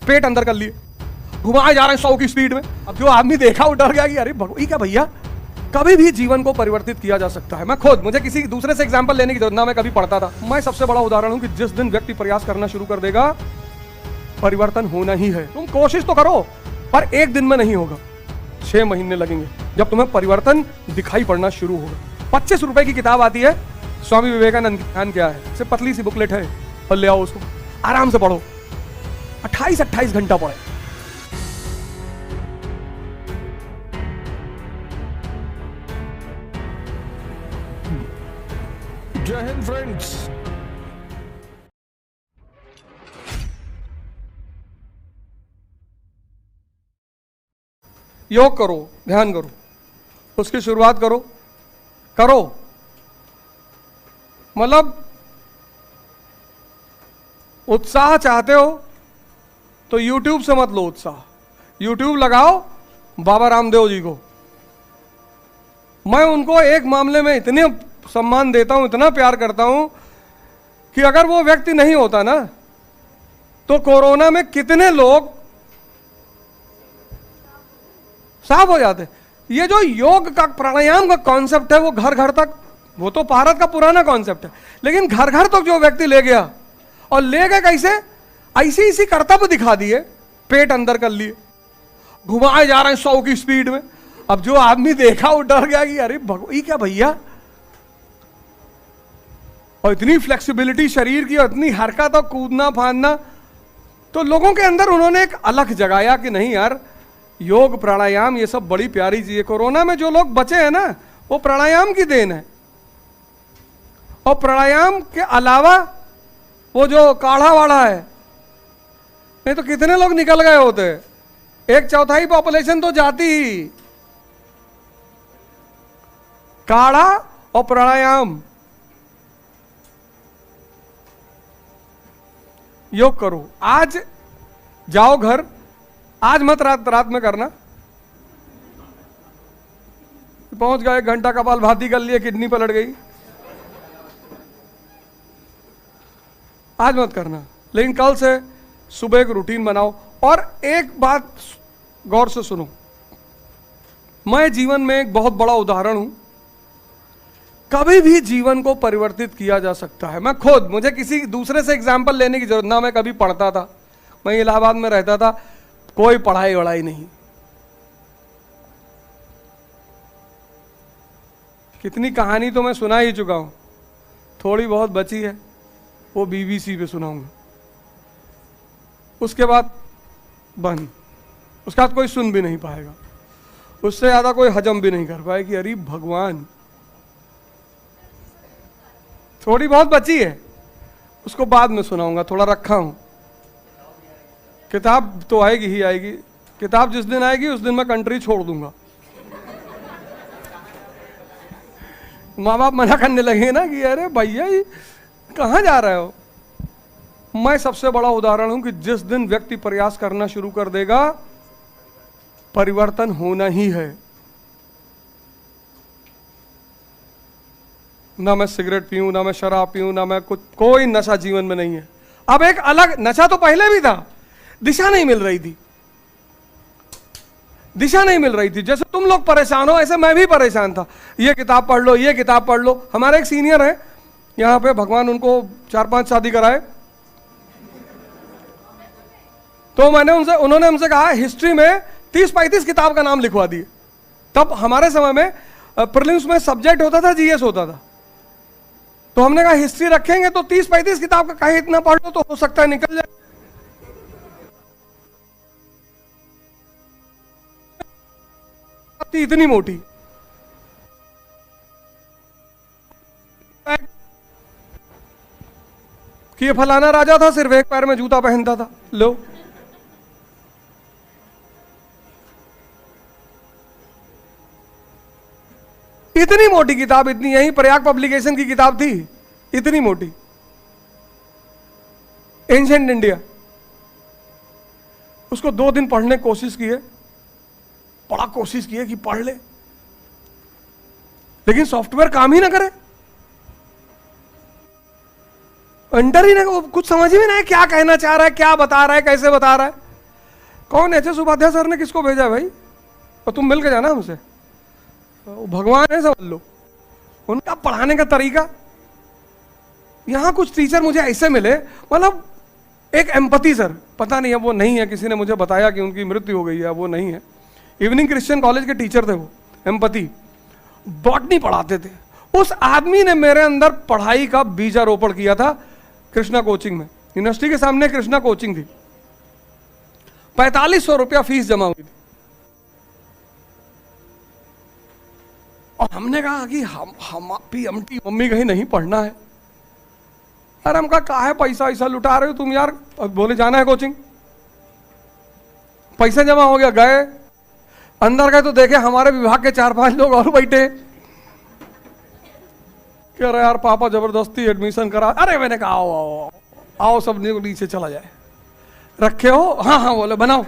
पेट अंदर कर लिए, घुमाए जा रहे हैं 100 की स्पीड में। अब जो आदमी देखा वो डर गया कि अरे भगवान, क्या भैया, कभी भी जीवन को परिवर्तित किया जा सकता है। मैं खुद, मुझे किसी दूसरे से एग्जांपल लेने की जरूरत ना, मैं कभी पढ़ता था। मैं सबसे बड़ा उदाहरण हूं कि जिस दिन व्यक्ति प्रयास करना शुरू कर देगा, परिवर्तन होना ही है। तुम कोशिश तो करो, पर एक दिन में नहीं होगा, 6 महीने लगेंगे जब तुम्हें परिवर्तन दिखाई पड़ना शुरू होगा। 25 रुपए की किताब आती है, स्वामी विवेकानंद की। ध्यान क्या है, सिर्फ पतली सी बुकलेट है, और ले आओ उसको, आराम से पढ़ो, 28 घंटा पढ़े। जय हिंद फ्रेंड्स। योग करो, ध्यान करो, उसकी शुरुआत करो, करो। मतलब उत्साह चाहते हो तो YouTube से मत लो उत्साह, YouTube लगाओ बाबा रामदेव जी को। मैं उनको एक मामले में इतने सम्मान देता हूं, इतना प्यार करता हूं कि अगर वो व्यक्ति नहीं होता ना, तो कोरोना में कितने लोग साफ हो जाते। ये जो योग का, प्राणायाम का कॉन्सेप्ट है, वो घर घर तक, वो तो भारत का पुराना कॉन्सेप्ट है, लेकिन घर घर तक जो व्यक्ति ले गया, और ले गए कैसे, ऐसी इसी कर्तव्य दिखा दिए, पेट अंदर कर लिए, घुमाए जा रहे हैं 100 की स्पीड में। अब जो आदमी देखा वो डर गया कि अरे भगवान, ये क्या भैया, और इतनी फ्लेक्सिबिलिटी शरीर की, और इतनी हरकत और कूदना फांदना। तो लोगों के अंदर उन्होंने एक अलग जगाया कि नहीं यार, योग प्राणायाम ये सब बड़ी प्यारी चीज है। कोरोना में जो लोग बचे हैं ना, वो प्राणायाम की देन है। और प्राणायाम के अलावा वो जो काढ़ा वाढ़ा है, नहीं तो कितने लोग निकल गए होते, 1/4 पॉपुलेशन तो जाती ही। काढ़ा और प्राणायाम, योग करो। आज जाओ घर, आज मत रात में करना। पहुंच गए, 1 घंटा कपालभाति कर लिए, किडनी पलट गई, आज मत करना। लेकिन कल से सुबह एक रूटीन बनाओ। और एक बात गौर से सुनो, मैं जीवन में एक बहुत बड़ा उदाहरण हूं, कभी भी जीवन को परिवर्तित किया जा सकता है। मैं खुद, मुझे किसी दूसरे से एग्जाम्पल लेने की जरूरत ना, मैं कभी पढ़ता था। मैं इलाहाबाद में रहता था, कोई पढ़ाई वढ़ाई नहीं, कितनी कहानी तो मैं सुना ही चुका हूं, थोड़ी बहुत बची है, वो BBC पे सुनाऊंगा। उसके बाद बंद, उसके बाद कोई सुन भी नहीं पाएगा, उससे ज्यादा कोई हजम भी नहीं कर पाएगी। अरे भगवान, थोड़ी बहुत बची है, उसको बाद में सुनाऊंगा, थोड़ा रखा हूं। किताब तो आएगी ही आएगी, किताब जिस दिन आएगी उस दिन मैं कंट्री छोड़ दूंगा। माँ बाप मना करने लगे ना कि अरे भैया ये कहाँ जा रहे हो। मैं सबसे बड़ा उदाहरण हूं कि जिस दिन व्यक्ति प्रयास करना शुरू कर देगा, परिवर्तन होना ही है। ना मैं सिगरेट पीऊं, ना मैं शराब पीऊं, ना मैं कुछ, कोई नशा जीवन में नहीं है। अब एक अलग नशा तो पहले भी था, दिशा नहीं मिल रही थी, दिशा नहीं मिल रही थी। जैसे तुम लोग परेशान हो, ऐसे मैं भी परेशान था। ये किताब पढ़ लो, ये किताब पढ़ लो। हमारे एक सीनियर है यहाँ पे, भगवान उनको 4-5 शादी कराए, तो मैंने उनसे, उन्होंने हमसे कहा हिस्ट्री में 30-35 किताब का नाम लिखवा दिए। तब हमारे समय में प्रीलिम्स में सब्जेक्ट होता था, GS होता था, तो हमने कहा हिस्ट्री रखेंगे तो 30-35 किताब का कहीं इतना पढ़ लो तो हो सकता है निकल जाए। इतनी मोटी कि ये फलाना राजा था, सिर्फ एक पैर में जूता पहनता था। लो, इतनी मोटी किताब, इतनी, यही प्रयाग पब्लिकेशन की किताब थी, इतनी मोटी, एंशिएंट इंडिया। उसको 2 दिन पढ़ने की कोशिश की है, बड़ा कोशिश की है कि पढ़ ले, लेकिन सॉफ्टवेयर काम ही ना करे, अंडर ही ना, कुछ समझ ही नहीं, क्या कहना चाह रहा है, क्या बता रहा है, कैसे बता रहा है। कौन एच.एस. उपाध्याय सर ने किसको भेजा है भाई? और तुम मिल के जाना हमसे, वो भगवान है समझ लो। उनका पढ़ाने का तरीका, यहां कुछ टीचर मुझे ऐसे मिले, मतलब एक एम्पैथी सर, पता नहीं है वो नहीं है, किसी ने मुझे बताया कि उनकी मृत्यु हो गई है, वो नहीं है। इवनिंग क्रिश्चियन कॉलेज के टीचर थे वो, एम्पैथी, बॉटनी पढ़ाते थे। उस आदमी ने मेरे अंदर पढ़ाई का बीजारोपण किया था कृष्णा कोचिंग में। यूनिवर्सिटी के सामने कृष्णा कोचिंग थी, 4500 रुपया फीस जमा हुई थी। और हमने कहा कि हम पीएमटी मम्मी कहीं नहीं पढ़ना है। अरे हम कहा है पैसा ऐसा लुटा रहे हो तुम यार? बोले जाना है कोचिंग। पैसा जमा हो गया, गए, अंदर गए तो देखे हमारे विभाग के 4-5 लोग और बैठे। कह रहे यार पापा जबरदस्ती एडमिशन करा। अरे मैंने कहा आओ आओ आओ, सब नीचे चला जाए। रखे हो? हाँ हाँ, बोले बनाओ।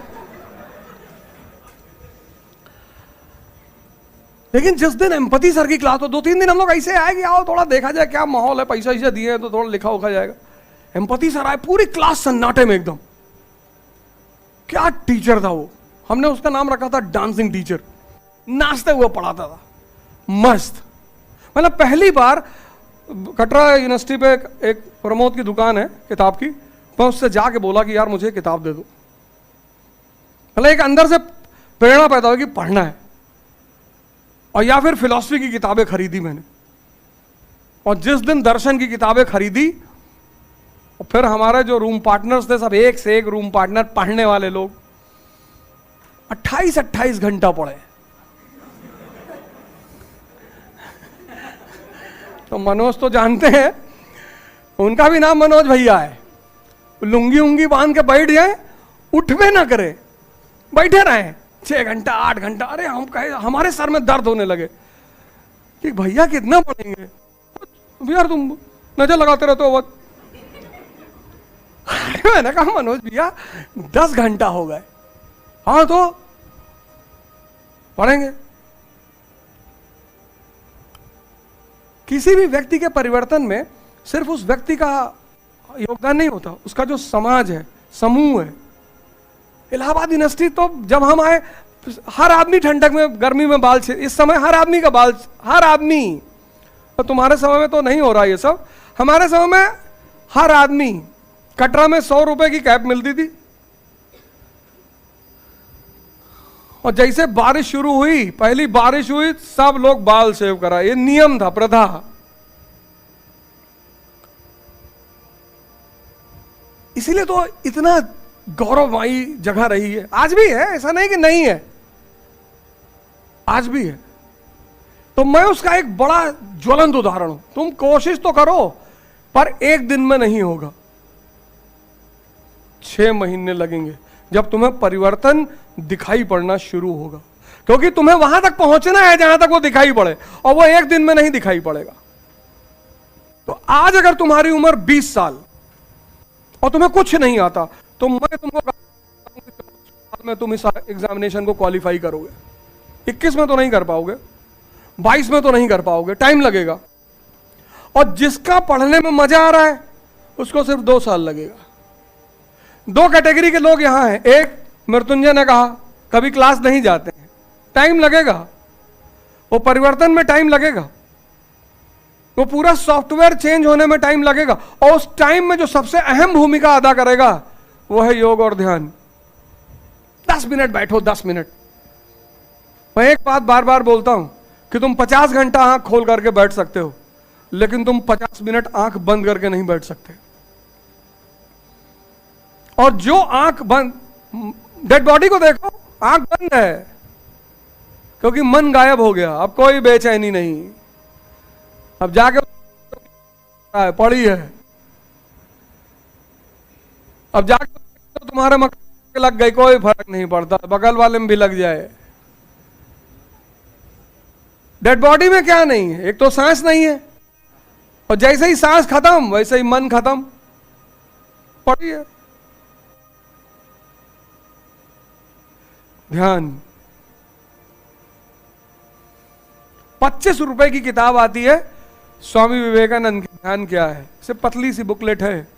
लेकिन जिस दिन एम्पैथी सर की क्लास, तो 2-3 दिन हम लोग ऐसे आए कि आओ थोड़ा देखा जाए क्या माहौल है, पैसा ऐसा दिए तो थोड़ा लिखा उखा जाएगा। एम्पैथी सर आए, पूरी क्लास सन्नाटे में एकदम। क्या टीचर था वो, हमने उसका नाम रखा था डांसिंग टीचर। नाचते हुए पढ़ाता था, मस्त। मतलब पहली बार कटरा यूनिवर्सिटी पे एक प्रमोद की दुकान है किताब की, मैं उससे जाके बोला कि यार मुझे किताब दे दो। मतलब एक अंदर से प्रेरणा पैदा हुई कि पढ़ना है। और या फिर फिलॉसफी की किताबें खरीदी मैंने, और जिस दिन दर्शन की किताबें खरीदी, और फिर हमारे जो रूम पार्टनर्स थे सब एक से एक रूम पार्टनर पढ़ने वाले लोग, 28-28 घंटा पढ़े। तो मनोज तो जानते हैं, उनका भी नाम मनोज भैया है। लुंगी उंगी बांध के बैठ जाए, उठवे ना करे, बैठे रहे 6 घंटा 8 घंटा। अरे हम कहे, हमारे सर में दर्द होने लगे कि भैया कितना पढ़ेंगे यार, तुम नजर लगाते रहते हो। मैंने कहा मनोज भैया 10 घंटा हो गए। हाँ तो पढ़ेंगे। किसी भी व्यक्ति के परिवर्तन में सिर्फ उस व्यक्ति का योगदान नहीं होता, उसका जो समाज है, समूह है। इलाहाबाद यूनिवर्सिटी तो जब हम आए, हर आदमी ठंडक में गर्मी में बाल, इस समय हर आदमी का बाल, हर आदमी, तो तुम्हारे समय में तो नहीं हो रहा ये सब, हमारे समय में हर आदमी। कटरा में 100 रुपए की कैप मिलती थी, और जैसे बारिश शुरू हुई, पहली बारिश हुई, सब लोग बाल सेव करा। ये नियम था, प्रथा। इसीलिए तो इतना गौरवमयी जगह रही है, आज भी है, ऐसा नहीं कि नहीं है, आज भी है। तो मैं उसका एक बड़ा ज्वलंत उदाहरण हूं। तुम कोशिश तो करो, पर एक दिन में नहीं होगा, 6 महीने लगेंगे जब तुम्हें परिवर्तन दिखाई पड़ना शुरू होगा। क्योंकि तुम्हें वहां तक पहुंचना है जहां तक वो दिखाई पड़े, और वो एक दिन में नहीं दिखाई पड़ेगा। तो आज अगर तुम्हारी उम्र 20 साल और तुम्हें कुछ नहीं आता, तो मैं तुमको में तुम इस एग्जामिनेशन को क्वालिफाई करोगे। 21 में तो नहीं कर पाओगे, 22 में तो नहीं कर पाओगे, टाइम लगेगा। और जिसका पढ़ने में मजा आ रहा है उसको सिर्फ 2 साल लगेगा। 2 कैटेगरी के लोग यहां हैं। एक, मृत्युंजय ने कहा, कभी क्लास नहीं जाते हैं, टाइम लगेगा, वो परिवर्तन में टाइम लगेगा, वो पूरा सॉफ्टवेयर चेंज होने में टाइम लगेगा। और उस टाइम में जो सबसे अहम भूमिका अदा करेगा वो है योग और ध्यान। 10 मिनट बैठो, 10 मिनट। मैं एक बात बार बार बोलता हूं कि तुम 50 घंटा आंख खोल करके बैठ सकते हो, लेकिन तुम 50 मिनट आंख बंद करके नहीं बैठ सकते। और जो आंख बंद, डेड बॉडी को देखो, आंख बंद है, क्योंकि मन गायब हो गया, अब कोई बेचैनी नहीं। अब जाके पड़ी है, अब जाके तो तुम्हारे मकान लग गई, कोई फर्क नहीं पड़ता, बगल वाले में भी लग जाए। डेड बॉडी में क्या नहीं है? एक तो सांस नहीं है, और जैसे ही सांस खत्म वैसे ही मन खत्म, पड़ी है। ध्यान। 25 रुपए की किताब आती है स्वामी विवेकानंद की, ध्यान क्या है, सिर्फ पतली सी बुकलेट है।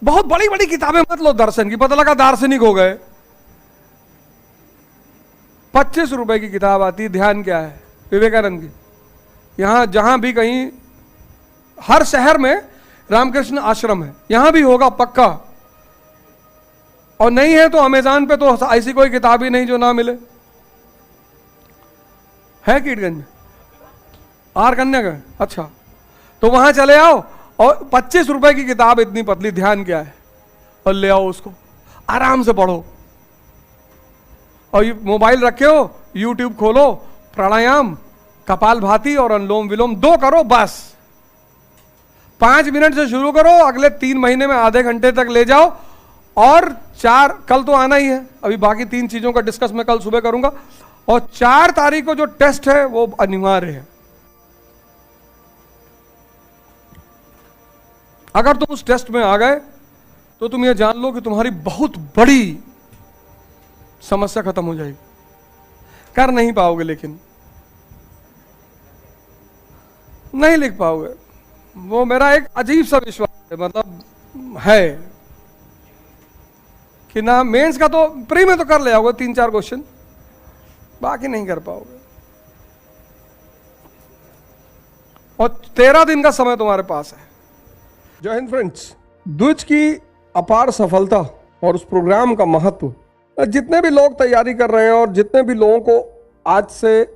बहुत बड़ी बड़ी किताबें मत लो दर्शन की, पता लगा दार्शनिक हो गए। ₹25 की किताब आती है, ध्यान क्या है, विवेकानंद की। यहां जहां भी कहीं, हर शहर में रामकृष्ण आश्रम है, यहां भी होगा पक्का, और नहीं है तो अमेज़न पे तो ऐसी कोई किताब ही नहीं जो ना मिले। है कीटगंज में, आर कन्या का, अच्छा, तो वहां चले आओ और ₹25 की किताब इतनी पतली, ध्यान क्या है, और ले आओ उसको, आराम से पढ़ो। और ये मोबाइल रखे हो, यूट्यूब खोलो, प्राणायाम, कपालभाति और अनुलोम विलोम 2 करो बस। 5 मिनट से शुरू करो, अगले 3 महीने में आधे घंटे तक ले जाओ। और 4, कल तो आना ही है, अभी बाकी 3 चीजों का डिस्कस मैं कल सुबह करूंगा। और 4 तारीख को जो टेस्ट है वो अनिवार्य है। अगर तुम उस टेस्ट में आ गए तो तुम ये जान लो कि तुम्हारी बहुत बड़ी समस्या खत्म हो जाएगी। कर नहीं पाओगे, लेकिन नहीं लिख पाओगे, वो मेरा एक अजीब सा विश्वास है, मतलब है कि ना मेंस का तो प्री में तो कर ले आओगे 3-4 क्वेश्चन, बाकी नहीं कर पाओगे। और 13 दिन का समय तुम्हारे पास है। जय हिंद फ्रेंड्स। द्विज की अपार सफलता और उस प्रोग्राम का महत्व, जितने भी लोग तैयारी कर रहे हैं और जितने भी लोगों को आज से